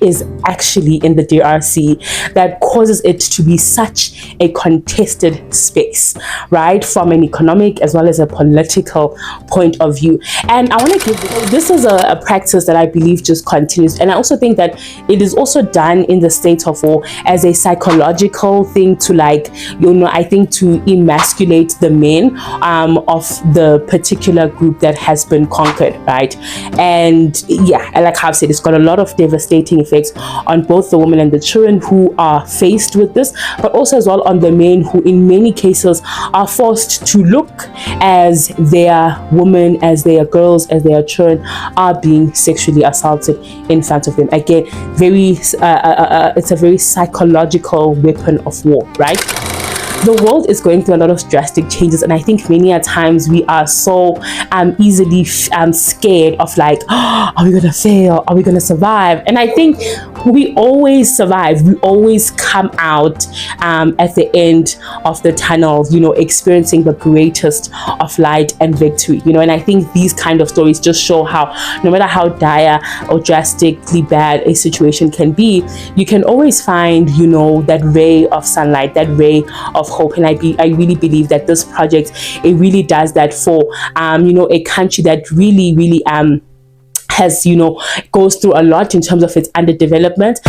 is actually in the DRC that causes it to be such a contested space, right? From an economic as well as a political point of view. And I want to give, this is a practice that I believe just continues. And I also think that it is also done in the state of war as a psychological thing to, like, I think to emasculate the men of the particular group that has been conquered, right? And yeah, like I've said, it's got a lot of devastating effects on both the women and the children who are faced with this, but also as well on the men who in many cases are forced to look as their women, as their girls, as their children are being sexually assaulted in front of them. Again, it's a very psychological weapon of war, right? The world is going through a lot of drastic changes, and I think many a times we are so easily scared of, like, oh, are we going to fail? Are we going to survive? And I think we always survive. We always come out at the end of the tunnel, experiencing the greatest of light and victory, and I think these kind of stories just show how no matter how dire or drastically bad a situation can be, you can always find, that ray of sunlight, that ray of hope. And I really believe that this project, it really does that for a country that really has goes through a lot in terms of its underdevelopment.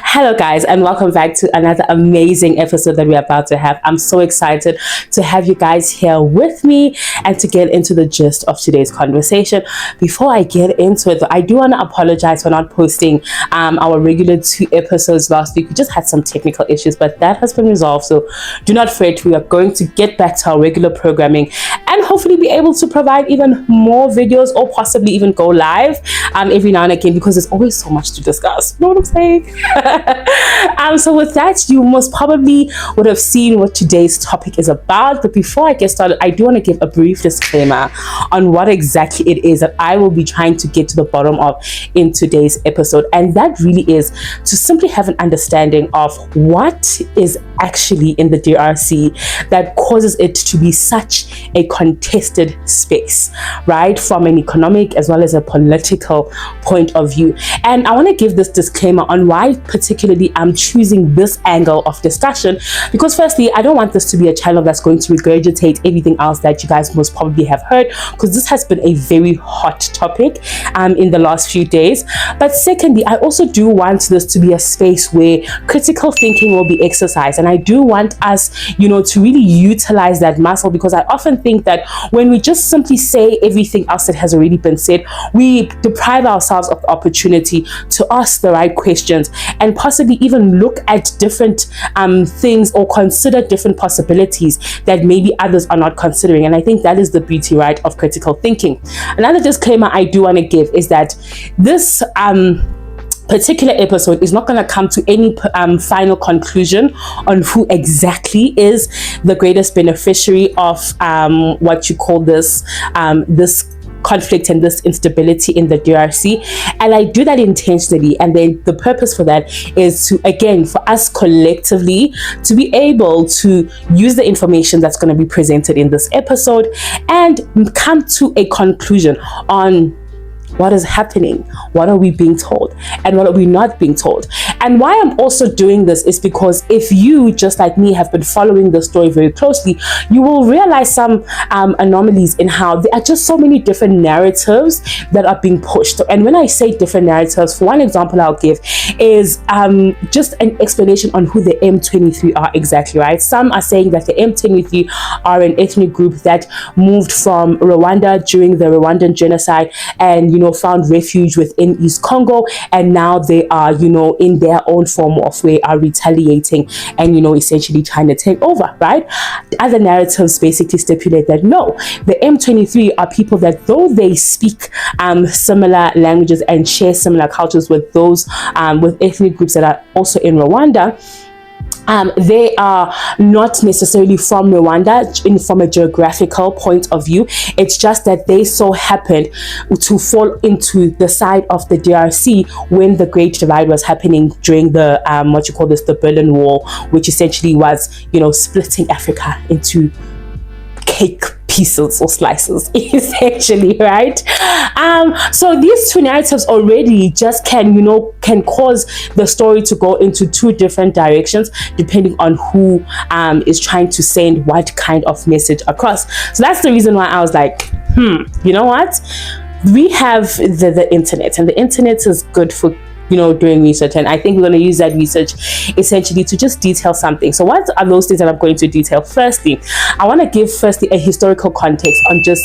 Hello guys, and welcome back to another amazing episode that we're about to have. I'm so excited to have you guys here with me and to get into the gist of today's conversation. Before I get into it, I do want to apologize for not posting our regular 2 episodes last week. We just had some technical issues, but that has been resolved, so do not fret. We are going to get back to our regular programming and hopefully be able to provide even more videos, or possibly even go live every now and again, because there's always so much to discuss. You know what I'm saying? So with that, you most probably would have seen what today's topic is about. But before I get started, I do want to give a brief disclaimer on what exactly it is that I will be trying to get to the bottom of in today's episode. And that really is to simply have an understanding of what is actually in the DRC that causes it to be such a contested space, right? From an economic as well as a political point of view. And I want to give this disclaimer on why particularly I'm choosing this angle of discussion, because firstly, I don't want this to be a channel that's going to regurgitate everything else that you guys most probably have heard, because this has been a very hot topic in the last few days. But secondly, I also do want this to be a space where critical thinking will be exercised, and I do want us, to really utilize that muscle, because I often think that when we just simply say everything else that has already been said, we deprive ourselves of the opportunity to ask the right questions and possibly even look at different things, or consider different possibilities that maybe others are not considering. And I think that is the beauty, right, of critical thinking. Another disclaimer I do want to give is that this particular episode is not going to come to any final conclusion on who exactly is the greatest beneficiary of what you call this conflict and this instability in the DRC. And I do that intentionally, and then the purpose for that is to, again, for us collectively to be able to use the information that's going to be presented in this episode and come to a conclusion on what is happening, what are we being told, and what are we not being told. And why I'm also doing this is because if you, just like me, have been following the story very closely, you will realize some anomalies in how there are just so many different narratives that are being pushed. And when I say different narratives, for one example I'll give is just an explanation on who the M23 are exactly, right? Some are saying that the M23 are an ethnic group that moved from Rwanda during the Rwandan genocide and, found refuge within East Congo, and now they are, in their their own form of way are retaliating and, you know, essentially trying to take over, right? Other narratives basically stipulate that no, the M23 are people that, though they speak similar languages and share similar cultures with those with ethnic groups that are also in Rwanda, they are not necessarily from Rwanda from a geographical point of view. It's just that they so happened to fall into the side of the DRC when the Great Divide was happening during the the Berlin Wall, which essentially was, you know, splitting Africa into cake pieces or slices, essentially, right? So these two narratives already just can cause the story to go into two different directions depending on who is trying to send what kind of message across. So that's the reason why I was like, you know what? We have the internet, and the internet is good for, you know, doing research, and I think we're going to use that research essentially to just detail something. So what are those things that I'm going to detail? Firstly, I want to give a historical context on just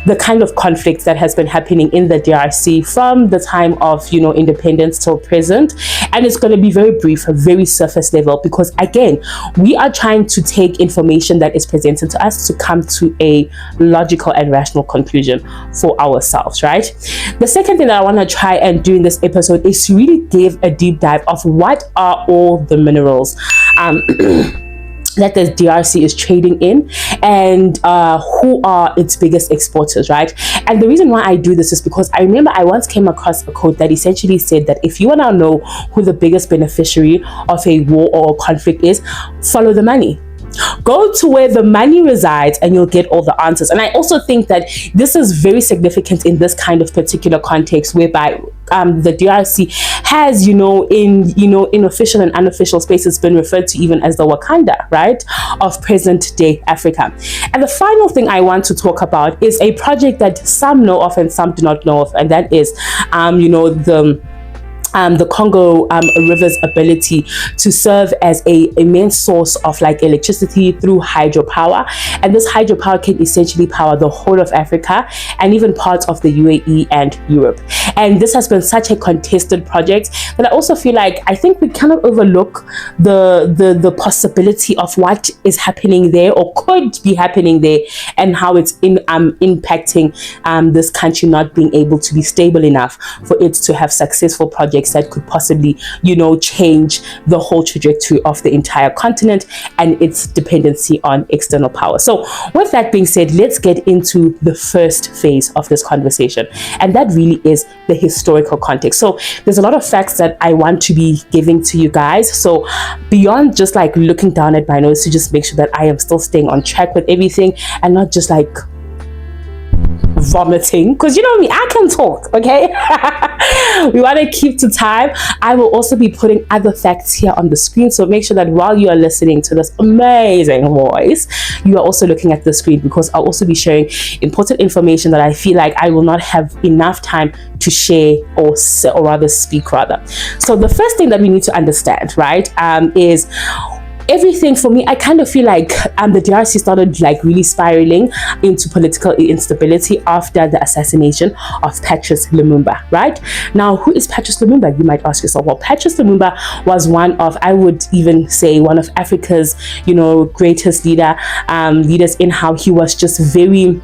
the kind of conflict that has been happening in the DRC from the time of, you know, independence till present. And it's going to be very brief, very surface level, because again, we are trying to take information that is presented to us to come to a logical and rational conclusion for ourselves, right? The second thing that I want to try and do in this episode is to really give a deep dive of what are all the minerals that the DRC is trading in, and who are its biggest exporters, right? And the reason why I do this is because I remember I once came across a quote that essentially said that if you want to know who the biggest beneficiary of a war or a conflict is, follow the money. Go to where the money resides and you'll get all the answers. And I also think that this is very significant in this kind of particular context, whereby the DRC has, in official and unofficial spaces, been referred to even as the Wakanda, right, of present day Africa. And the final thing I want to talk about is a project that some know of and some do not know of, and that is, the Congo River's ability to serve as a main source of like electricity through hydropower. And this hydropower can essentially power the whole of Africa and even parts of the UAE and Europe. And this has been such a contested project that I also feel like I think we cannot overlook the possibility of what is happening there or could be happening there, and how it's impacting this country not being able to be stable enough for it to have successful projects that could possibly, change the whole trajectory of the entire continent and its dependency on external power. So with that being said, let's get into the first phase of this conversation, and that really is the historical context. So there's a lot of facts that I want to be giving to you guys, so beyond just like looking down at my notes to just make sure that I am still staying on track with everything and not just like vomiting, because you know me, I can talk, okay? We want to keep to time. I will also be putting other facts here on the screen, so make sure that while you are listening to this amazing voice, you are also looking at the screen, because I'll also be sharing important information that I feel like I will not have enough time to share or rather speak rather. So the first thing that we need to understand, right, is everything. For me, I kind of feel like the DRC started like really spiraling into political instability after the assassination of Patrice Lumumba, right? Now, who is Patrice Lumumba? You might ask yourself. Well, Patrice Lumumba was one of, I would even say, one of Africa's, greatest leaders in how he was just very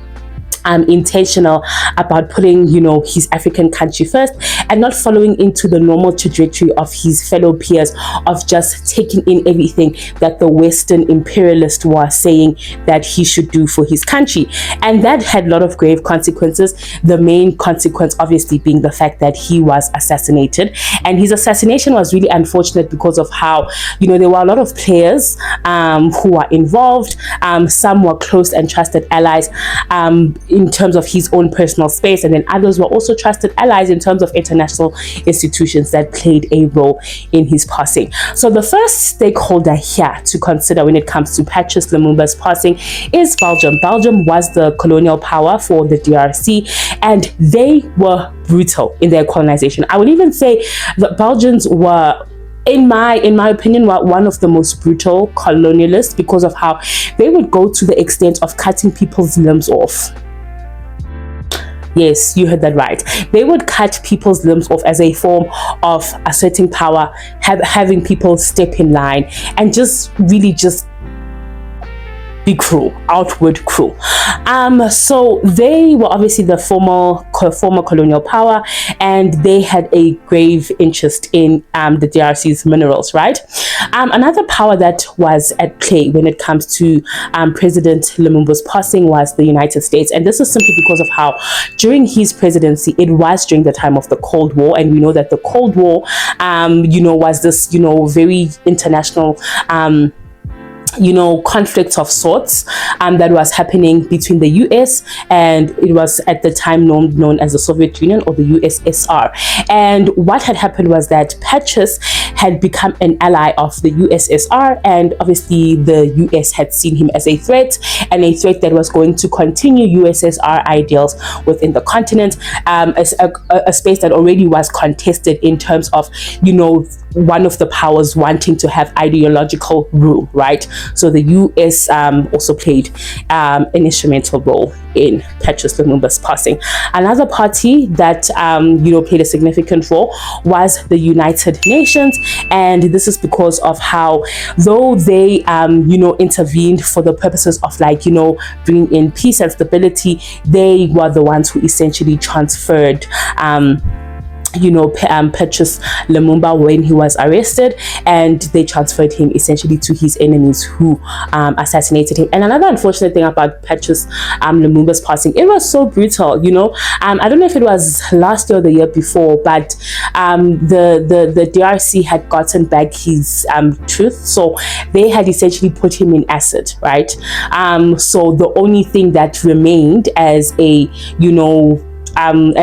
intentional about putting, his African country first and not following into the normal trajectory of his fellow peers of just taking in everything that the Western imperialists were saying that he should do for his country. And that had a lot of grave consequences. The main consequence obviously being the fact that he was assassinated. And his assassination was really unfortunate because of how, there were a lot of players who were involved. Some were close and trusted allies in terms of his own personal space, and then others were also trusted allies in terms of international institutions that played a role in his passing. So the first stakeholder here to consider when it comes to Patrice Lumumba's passing is Belgium. Belgium was the colonial power for the DRC, and they were brutal in their colonization. I would even say that Belgians were, in my opinion, were one of the most brutal colonialists because of how they would go to the extent of cutting people's limbs off. Yes, you heard that right. They would cut people's limbs off as a form of asserting power, having people step in line, and just really just be cruel, outward cruel. So they were obviously the former colonial power, and they had a grave interest in the DRC's minerals, right? Another power that was at play when it comes to President Lumumba's passing was the United States, and this is simply because of how during his presidency, it was during the time of the Cold War, and we know that the Cold War, was this, very international conflicts of sorts that was happening between the US, and it was at the time known as the Soviet Union, or the USSR. And what had happened was that Patrice had become an ally of the USSR, and obviously the US had seen him as a threat, and a threat that was going to continue USSR ideals within the continent, as a space that already was contested in terms of one of the powers wanting to have ideological rule, right? So the US also played an instrumental role in Patrice Lumumba's passing. Another party that played a significant role was the United Nations, and this is because of how, though they intervened for the purposes of bringing in peace and stability, they were the ones who essentially transferred Patrice Lumumba when he was arrested, and they transferred him essentially to his enemies who assassinated him. And another unfortunate thing about Patrice Lumumba's passing, it was so brutal. I don't know if it was last year or the year before, but the DRC had gotten back his truth, so they had essentially put him in acid, right? So the only thing that remained as a from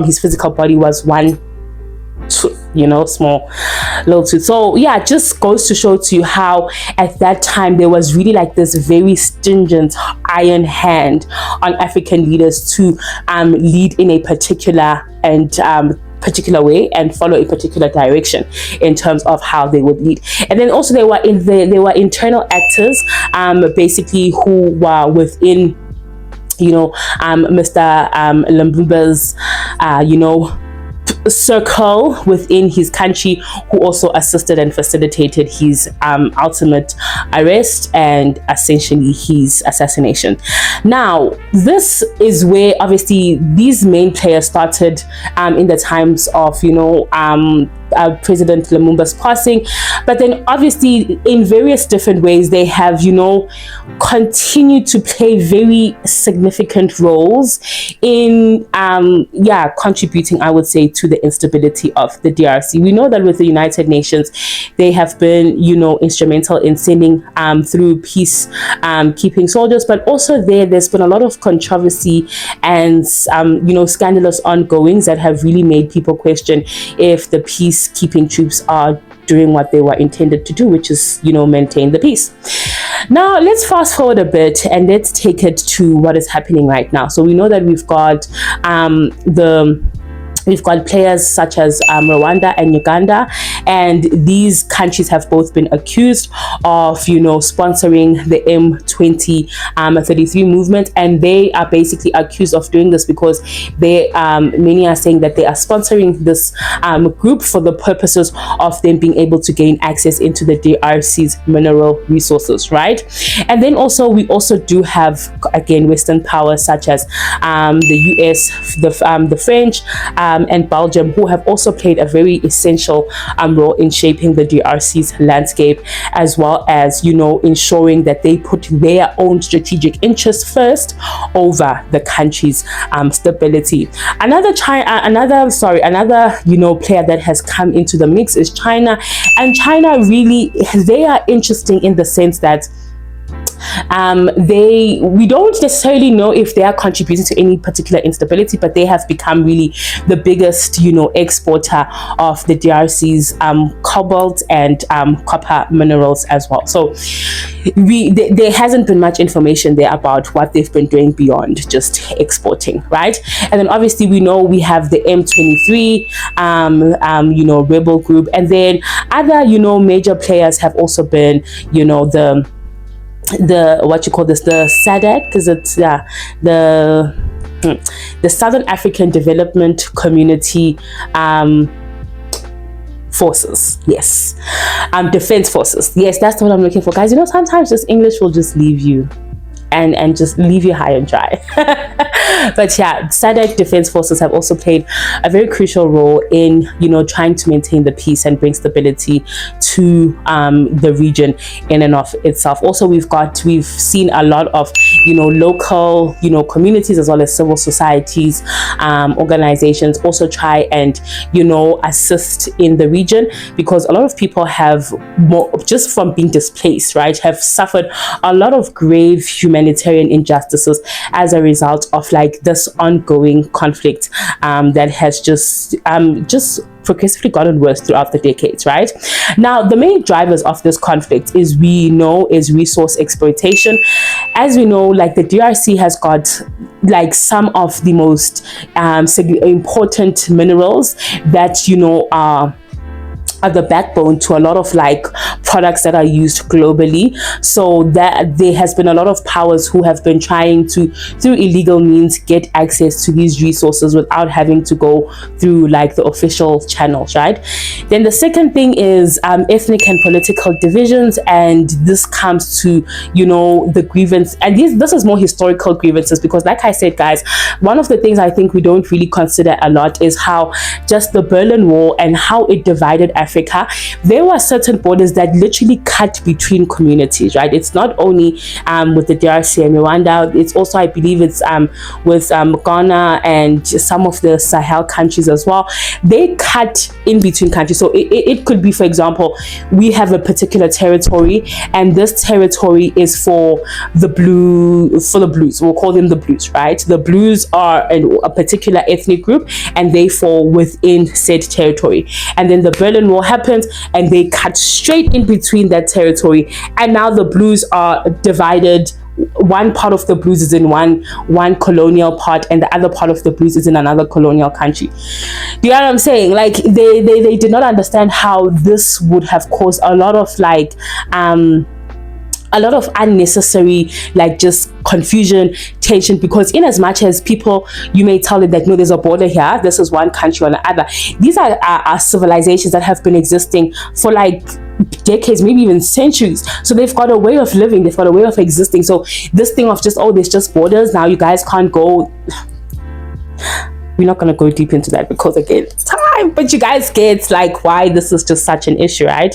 his physical body was one small little tooth. So yeah, it just goes to show to you how at that time there was really this very stringent iron hand on African leaders to lead in a particular way and follow a particular direction in terms of how they would lead. And then also they were internal actors, basically, who were within Mr. Lumumba's circle within his country, who also assisted and facilitated his ultimate arrest and essentially his assassination. Now, this is where obviously these main players started in the times of President Lumumba's passing, but then obviously in various different ways they have continued to play very significant roles in contributing, I would say, to the instability of the DRC. We know that with the United Nations, they have been instrumental in sending through peace keeping soldiers, but also there's been a lot of controversy and scandalous ongoings that have really made people question if the peacekeeping troops are doing what they were intended to do, which is maintain the peace. Now let's fast forward a bit and let's take it to what is happening right now. So we know that we've got we've got players such as Rwanda and Uganda, and these countries have both been accused of, sponsoring the M2033 movement, and they are basically accused of doing this because many are saying that they are sponsoring this group for the purposes of them being able to gain access into the DRC's mineral resources, right? And then we also do have, again, Western powers such as the US, the French, and Belgium, who have also played a very essential role in shaping the DRC's landscape, as well as ensuring that they put their own strategic interests first over the country's stability. Another player that has come into the mix is China, and China really, they are interesting in the sense that we don't necessarily know if they are contributing to any particular instability, but they have become really the biggest exporter of the DRC's cobalt and copper minerals as well. So there hasn't been much information there about what they've been doing beyond just exporting, right? And then obviously we know we have the M23 rebel group, and then other major players have also been the what you call this, the SADC, because it's the the Southern African Development Community forces. Yes. Defense forces. Yes, that's what I'm looking for, guys. You know, sometimes just English will just leave you and just leave you high and dry. But yeah, SADC defense forces have also played a very crucial role in, you know, trying to maintain the peace and bring stability to the region in and of itself. Also, we've seen a lot of, you know, local, you know, communities as well as civil societies, organizations also try and, you know, assist in the region, because a lot of people have, just from being displaced, right, have suffered a lot of grave humanitarian injustices as a result of like this ongoing conflict that has just progressively gotten worse throughout the decades, right? Now, the main drivers of this conflict is resource exploitation. As we know, like the DRC has got like some of the most important minerals that, you know, are the backbone to a lot of like products that are used globally. So that there has been a lot of powers who have been trying to, through illegal means, get access to these resources without having to go through like the official channels, right? Then the second thing is ethnic and political divisions, and this comes to, you know, the grievance, and this is more historical grievances, because like I said, guys, one of the things I think we don't really consider a lot is how just the Berlin Wall and how it divided Africa. There were certain borders that literally cut between communities, right? It's not only with the DRC and Rwanda, it's also, I believe it's with Ghana and some of the Sahel countries as well. They cut in between countries. So it could be, for example, we have a particular territory, and this territory is for the blues. We'll call them the blues, right? The blues are a particular ethnic group, and they fall within said territory. And then the Berlin Wall happens, and they cut straight in between that territory, and now the blues are divided. One part of the blues is in one colonial part, and the other part of the blues is in another colonial country. Do you know what I'm saying? Like they did not understand how this would have caused a lot of like a lot of unnecessary like just confusion, tension, because in as much as people, you may tell it that no, there's a border here, this is one country or the other, these are civilizations that have been existing for like decades, maybe even centuries. So they've got a way of living, they've got a way of existing. So this thing of just, oh, there's just borders, now you guys can't go. We're not going to go deep into that because again, it's time, but you guys get like why this is just such an issue, right?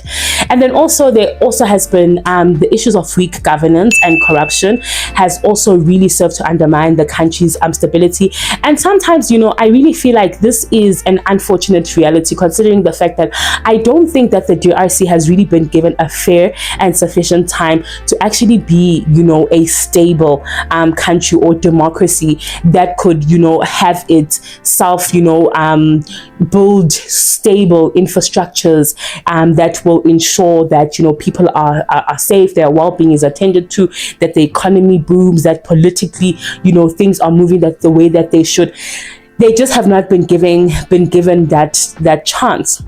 And then also there also has been the issues of weak governance and corruption has also really served to undermine the country's stability. And sometimes, you know, I really feel like this is an unfortunate reality, considering the fact that I don't think that the DRC has really been given a fair and sufficient time to actually be, you know, a stable country or democracy that could, you know, have its self, you know, build stable infrastructures that will ensure that, you know, people are safe, their well-being is attended to, that the economy booms, that politically, you know, things are moving that the way that they should. They just have not been given that chance.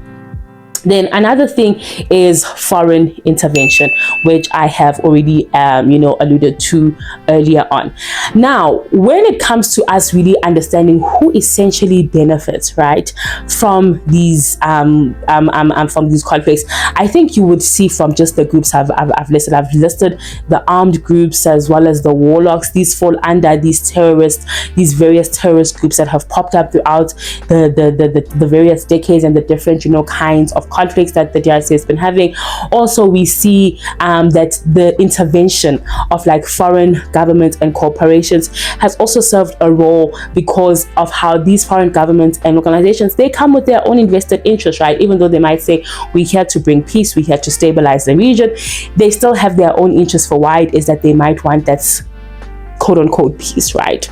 Then another thing is foreign intervention, which I have already, you know, alluded to earlier on. Now, when it comes to us really understanding who essentially benefits, right, from these conflicts, I think you would see from just the groups I've listed. I've listed the armed groups as well as the warlocks. These fall under these various terrorist groups that have popped up throughout the various decades and the different, you know, kinds of conflicts that the DRC has been having. Also, we see that the intervention of like foreign governments and corporations has also served a role, because of how these foreign governments and organizations, they come with their own invested interests, right? Even though they might say we're here to bring peace, we're here to stabilize the region, they still have their own interests for why it is that they might want that quote unquote peace, right?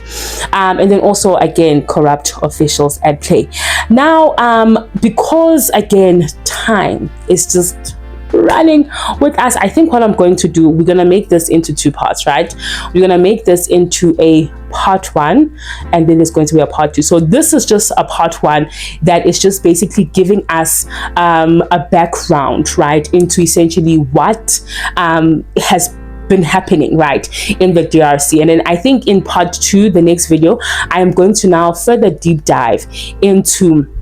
And then also again, corrupt officials at play. Now, because again, time is just running with us, I think what I'm going to do, we're going to make this into two parts, right? We're going to make this into a part one, and then there's going to be a part two. So this is just a part one that is just basically giving us a background, right, into essentially what has been happening, right, in the DRC. And then I think in part 2, the next video, I am going to now further deep dive into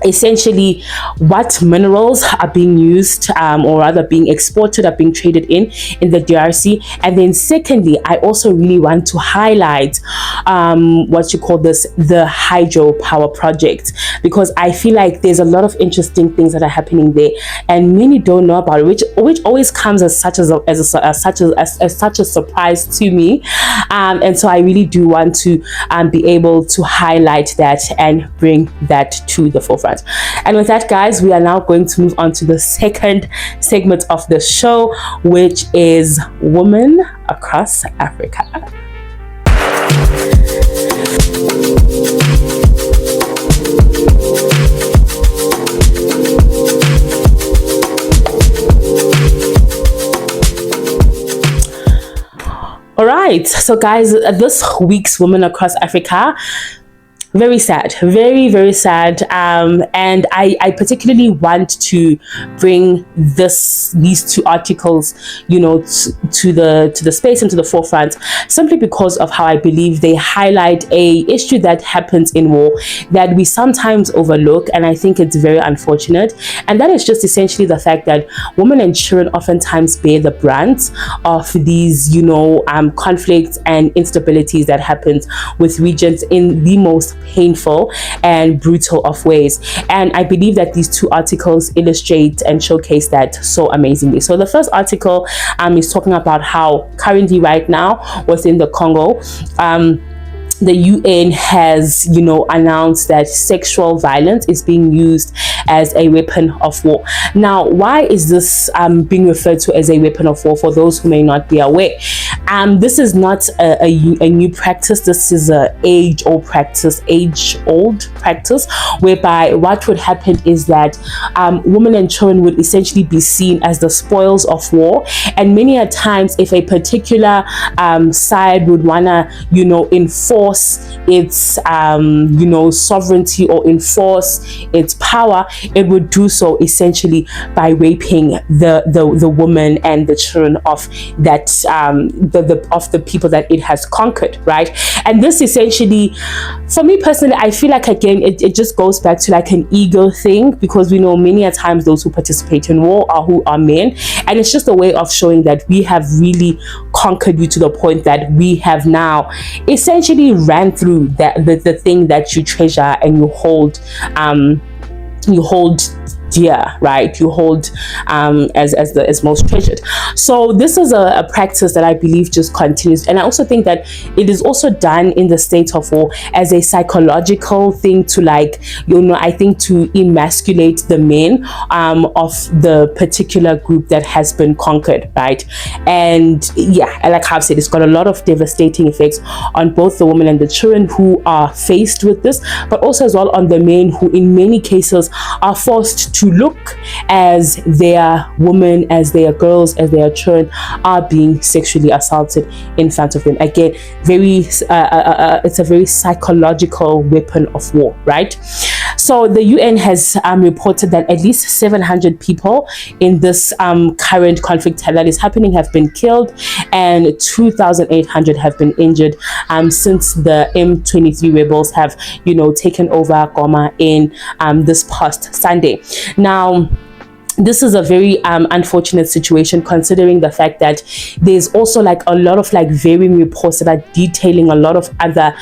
essentially what minerals are being used, or rather being exported, are being traded in the DRC. And then secondly, I also really want to highlight what you call this, the hydropower project, because I feel like there's a lot of interesting things that are happening there and many don't know about it, which always comes as such a surprise to me. And so I really do want to be able to highlight that and bring that to the forefront. And with that, guys, we are now going to move on to the second segment of the show, which is Women Across Africa. All right, so guys, this week's Women Across Africa, very sad, very, very sad. And I particularly want to bring these two articles, you know, to the space and to the forefront, simply because of how I believe they highlight a issue that happens in war that we sometimes overlook, and I think it's very unfortunate. And that is just essentially the fact that women and children oftentimes bear the brunt of these, you know, conflicts and instabilities that happens with regions in the most painful and brutal of ways. And I believe that these two articles illustrate and showcase that so amazingly. So the first article is talking about how currently right now within the Congo, the UN has, you know, announced that sexual violence is being used as a weapon of war. Now, why is this being referred to as a weapon of war, for those who may not be aware? This is not a new practice. This is an age-old practice, whereby what would happen is that women and children would essentially be seen as the spoils of war. And many a times, if a particular side would wanna, you know, enforce its you know, sovereignty or enforce its power, it would do so essentially by raping the woman and the children of that of the people that it has conquered, right? And this essentially, for me personally, I feel like, again, it just goes back to like an ego thing, because we know many a times those who participate in war are who are men, and it's just a way of showing that we have really conquered you to the point that we have now essentially ran through the thing that you treasure and you hold dear, right? You hold as most treasured. So this is a practice that I believe just continues, and I also think that it is also done in the state of war as a psychological thing to, like, you know, I think to emasculate the men of the particular group that has been conquered, right? And yeah, like I've said, it's got a lot of devastating effects on both the women and the children who are faced with this, but also as well on the men who in many cases are forced to look as their women, as their girls, as their children are being sexually assaulted in front of them. Again, it's a very psychological weapon of war, right? So the UN has reported that at least 700 people in this current conflict that is happening have been killed, and 2,800 have been injured since the M23 rebels have, you know, taken over Goma in this past Sunday. Now, this is a very unfortunate situation, considering the fact that there's also like a lot of like varying reports that are detailing a lot of other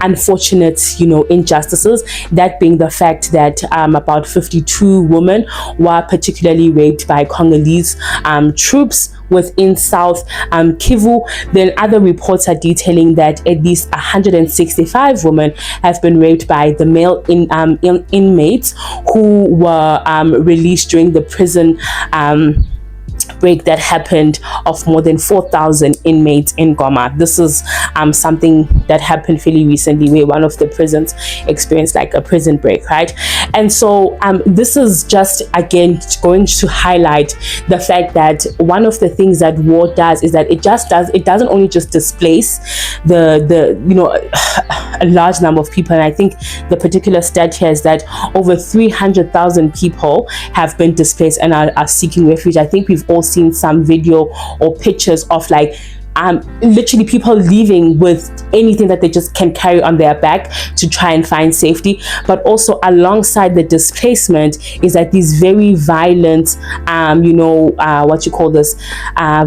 unfortunate, you know, injustices, that being the fact that about 52 women were particularly raped by Congolese troops within South Kivu. Then other reports are detailing that at least 165 women have been raped by the male inmates who were released during the prison break that happened of more than 4,000 inmates in Goma. This is something that happened fairly recently, where one of the prisons experienced like a prison break, right? And so this is just again going to highlight the fact that one of the things that war does is that it doesn't only just displace the a large number of people. And I think the particular stat here is that over 300,000 people have been displaced and are seeking refuge. I think we've all seen some video or pictures of like literally people leaving with anything that they just can carry on their back to try and find safety. But also alongside the displacement is that these very violent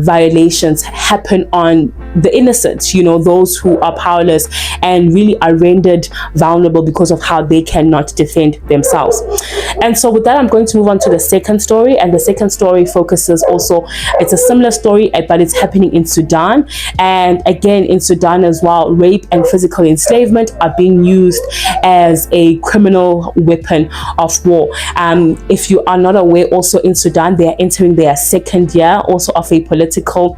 violations happen on the innocent, those who are powerless and really are rendered vulnerable because of how they cannot defend themselves. And so with that, I'm going to move on to the second story. And the second story focuses also, it's a similar story, but it's happening in Sudan. And again, in Sudan as well, rape and physical enslavement are being used as a criminal weapon of war. If you are not aware, also in Sudan, they are entering their second year also of a political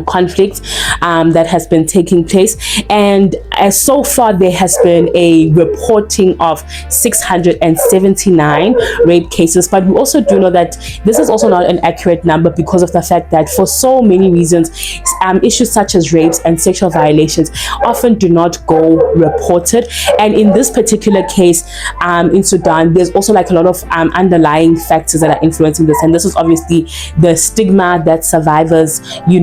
conflict that has been taking place, and as so far there has been a reporting of 679 rape cases. But we also do know that this is also not an accurate number because of the fact that for so many reasons issues such as rapes and sexual violations often do not go reported. And in this particular case in Sudan, there's also like a lot of underlying factors that are influencing this, and this is obviously the stigma that survivors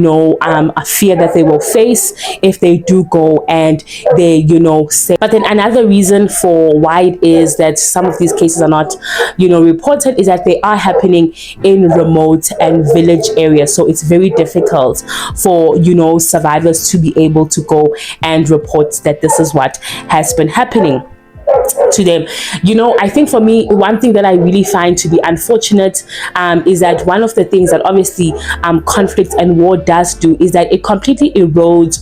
a fear that they will face if they do go and they say. But then another reason for why it is that some of these cases are not reported is that they are happening in remote and village areas, so it's very difficult for survivors to be able to go and report that this is what has been happening to them. I think for me, one thing that I really find to be unfortunate is that one of the things that obviously conflict and war does do is that it completely erodes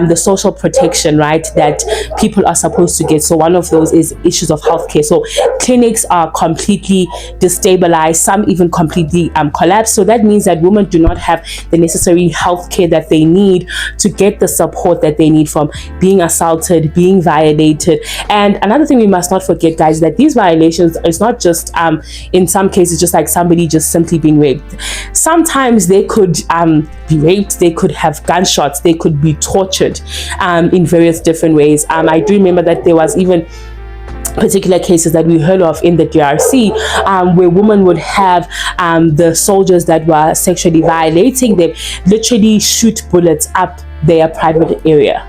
the social protection, right, that people are supposed to get. So one of those is issues of healthcare. So clinics are completely destabilized, some even completely collapsed. So that means that women do not have the necessary healthcare that they need to get the support that they need from being assaulted, being violated. And another thing we must not forget, guys, that these violations is not just in some cases just like somebody just simply being raped. Sometimes they could be raped, they could have gunshots, they could be tortured in various different ways. I do remember that there was even particular cases that we heard of in the DRC where women would have the soldiers that were sexually violating them literally shoot bullets up their private area,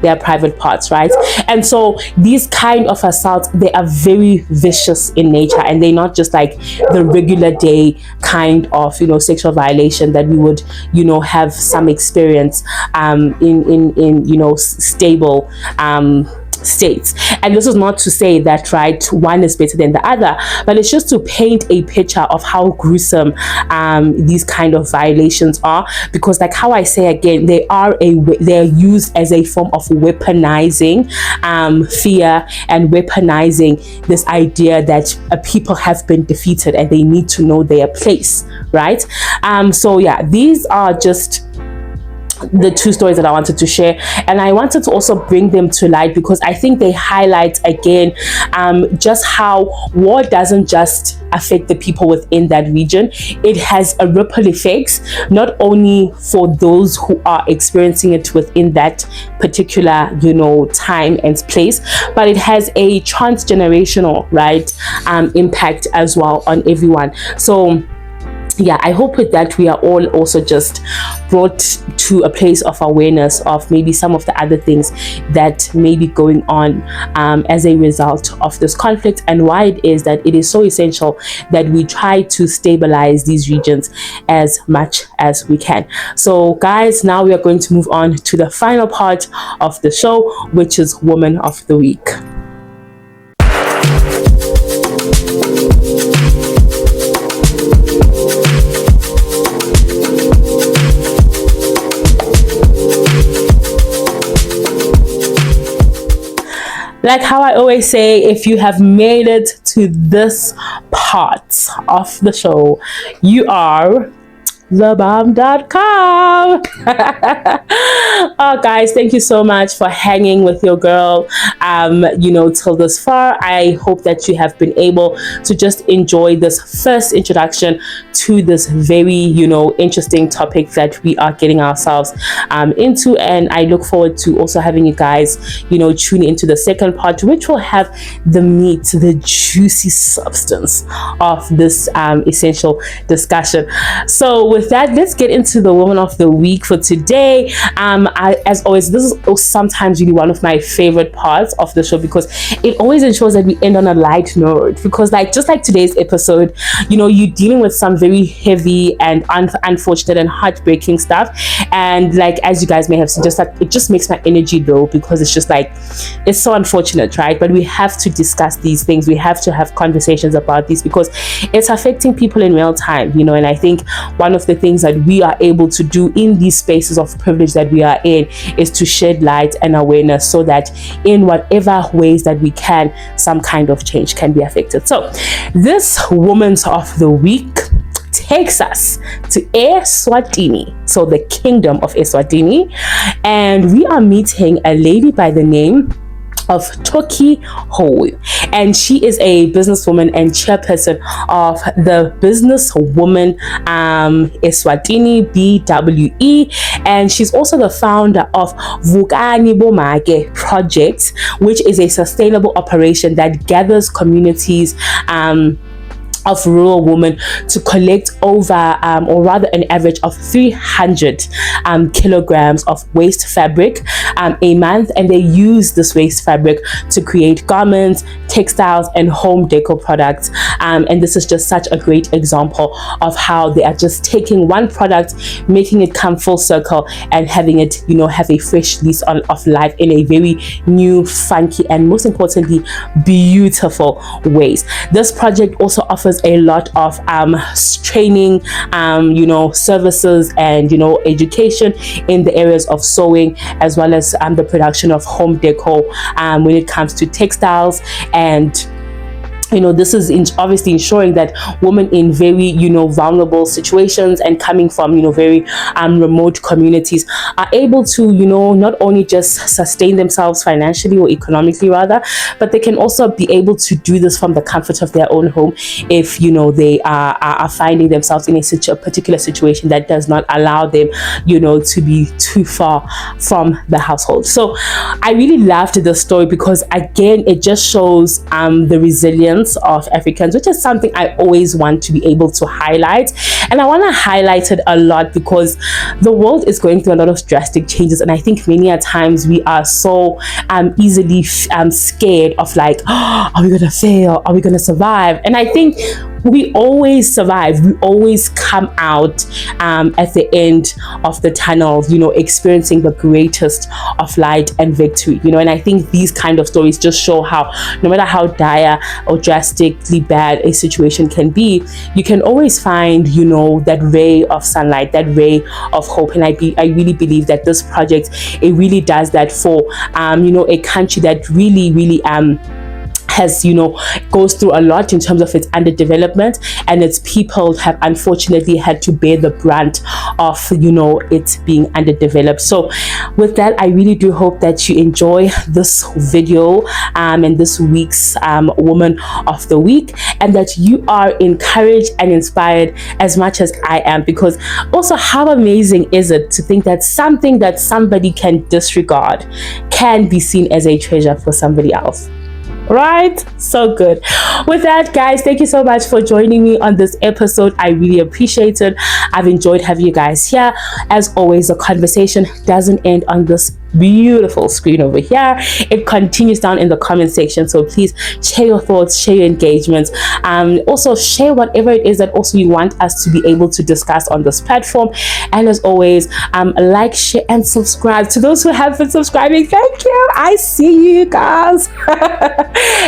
their private parts, right? And so these kind of assaults, they are very vicious in nature, and they're not just like the regular day kind of sexual violation that we would have some experience in stable states. And this is not to say that one is better than the other, but it's just to paint a picture of how gruesome these kind of violations are, because like how I say again, they're used as a form of weaponizing fear and weaponizing this idea that people have been defeated and they need to know their place, right? So yeah, these are just the two stories that I wanted to share, and I wanted to also bring them to light because I think they highlight again just how war doesn't just affect the people within that region. It has a ripple effects not only for those who are experiencing it within that particular time and place, but it has a transgenerational impact as well on everyone. So yeah, I hope with that we are all also just brought to a place of awareness of maybe some of the other things that may be going on as a result of this conflict, and why it is that it is so essential that we try to stabilize these regions as much as we can. So guys, now we are going to move on to the final part of the show, which is Woman of the Week. Like how I always say, if you have made it to this part of the show, you are thebomb.com. Oh, guys, thank you so much for hanging with your girl, till this far. I hope that you have been able to just enjoy this first introduction to this very, interesting topic that we are getting ourselves into. And I look forward to also having you guys, tune into the second part, which will have the meat, the juicy substance of this essential discussion. So with that, let's get into the Woman of the Week for today. As always, this is sometimes really one of my favorite parts of the show, because it always ensures that we end on a light note. Because just like today's episode, you're dealing with some very heavy and unfortunate and heartbreaking stuff, and as you guys may have seen, it just makes my energy low, because it's just it's so unfortunate, right? But we have to discuss these things. We have to have conversations about these, because it's affecting people in real time, and I think one of the things that we are able to do in these spaces of privilege that we are in is to shed light and awareness, so that in whatever ways that we can, some kind of change can be affected. So this Woman's of the Week takes us to Eswatini, so the Kingdom of Eswatini, and we are meeting a lady by the name of Toki Ho, and she is a businesswoman and chairperson of the Businesswoman Eswatini BWE, and she's also the founder of Vukani Bomage Project, which is a sustainable operation that gathers communities of rural women to collect over, or rather an average of 300 kilograms of waste fabric a month, and they use this waste fabric to create garments, textiles, and home decor products. And this is just such a great example of how they are just taking one product, making it come full circle, and having it, have a fresh lease of life in a very new, funky, and most importantly, beautiful ways. This project also offers a lot of training, services, and education in the areas of sewing, as well as the production of home decor when it comes to textiles. And this is obviously ensuring that women in very, vulnerable situations and coming from, very remote communities are able to, not only just sustain themselves financially or economically rather, but they can also be able to do this from the comfort of their own home if, they are finding themselves in a particular situation that does not allow them, to be too far from the household. So I really loved the story, because again, it just shows the resilience of Africans, which is something I always want to be able to highlight. And I want to highlight it a lot because the world is going through a lot of drastic changes, and I think many a times we are so easily scared of oh, are we gonna fail, are we gonna survive? And I think we always survive, we always come out at the end of the tunnel, experiencing the greatest of light and victory, and I think these kind of stories just show how no matter how dire or drastically bad a situation can be, you can always find, that ray of sunlight, that ray of hope. And I really believe that this project, it really does that for a country that really has goes through a lot in terms of its underdevelopment, and its people have unfortunately had to bear the brunt of it being underdeveloped. So with that, I really do hope that you enjoy this video and this week's Woman of the Week, and that you are encouraged and inspired as much as I am, because also how amazing is it to think that something that somebody can disregard can be seen as a treasure for somebody else. Right? So good. With that, guys, thank you so much for joining me on this episode. I really appreciate it. I've enjoyed having you guys here. As always, the conversation doesn't end on this beautiful screen over here. It continues down in the comment section, so please share your thoughts, share your engagements, also share whatever it is that also you want us to be able to discuss on this platform. And as always, like, share, and subscribe. To those who have been subscribing, thank you. I see you guys.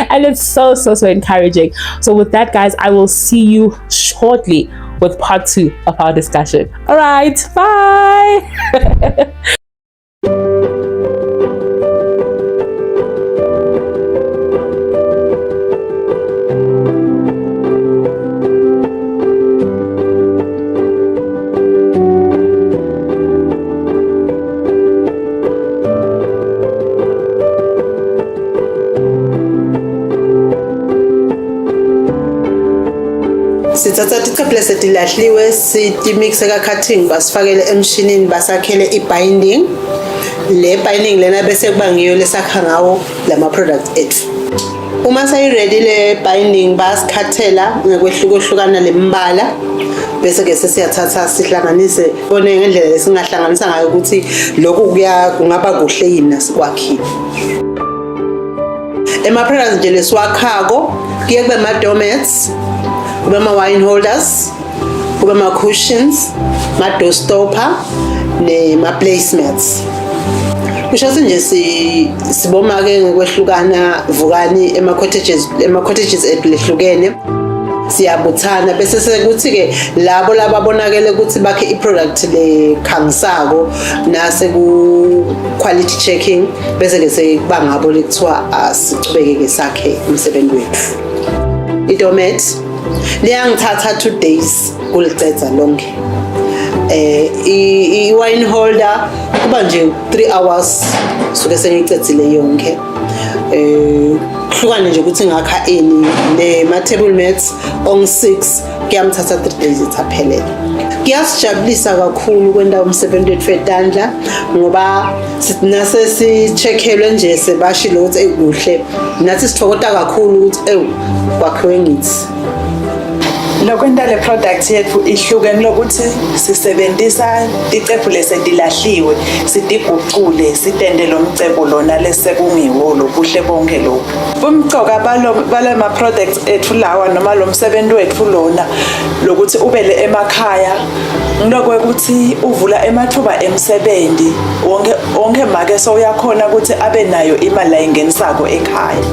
And it's so encouraging. So with that, guys, I will see you shortly with part 2 of our discussion. All right, bye. sithatha icephu lesedilahliwe sitimixe ka-cutting basifakele emshinini basakhele i-binding. Le binding lena bese kuba ngiyo lesakha ngawo lama-product ethu. Uma sayi-ready le binding basikhathela ngekwehlukana lembala bese-ke sesiyathatha sihlanganise bone ngendlela lesingahlanganisa ngayo ukuthi lokhu kungaba kuhle yini nasikwakhile. Ema-products nje lesiwakhako kuye kube ma-doormats, kube ama-wine holders, kube ama-cushions, ma-door stopper nema-placemats. Kusho nje siboma-ke ngekwehlukana vukani ema-cottages ethu lehlukene siyabuthana bese sekuthi-ke labo lababonakele ukuthi bakhe i-product lekhangisako nase ku-quality checking bese-ke sekuba ngabo lekuthiwa asichubeke-ke sakhe umsebenzi wethu. I-doormat liyangithatha 2 days kulicedza lonke. I-wine holder kuba nje 3 hours suke sengicedzile yonke. Kuhlukane nje ukuthi ngakha ini nema-table mats on-6 kuyamthatha 3 days ithaphelele. Kuyasijabulisa kakhulu kwenda umsebenzi wethu wetandla ngoba nase si-checkelwe nje sebashilo ukuthi kuhle nathi sithokota kakhulu ukuthi kwakhiwe ngithi. Lokwenta le product yethu ihlukene lokuthi sisebenzisa icephu lesedilahliwe sidigucule sitende lo mcebo lona lesekungiwo lobuhle bonke lokho. Umcoka bale ma products ethu lawa noma lo msebenzi wethu lona lokuthi ubele emakhaya ngokuthi uvula emathuba emsebenzi wonke make so uyakhona ukuthi abe nayo imali ayingenisako ekhaya.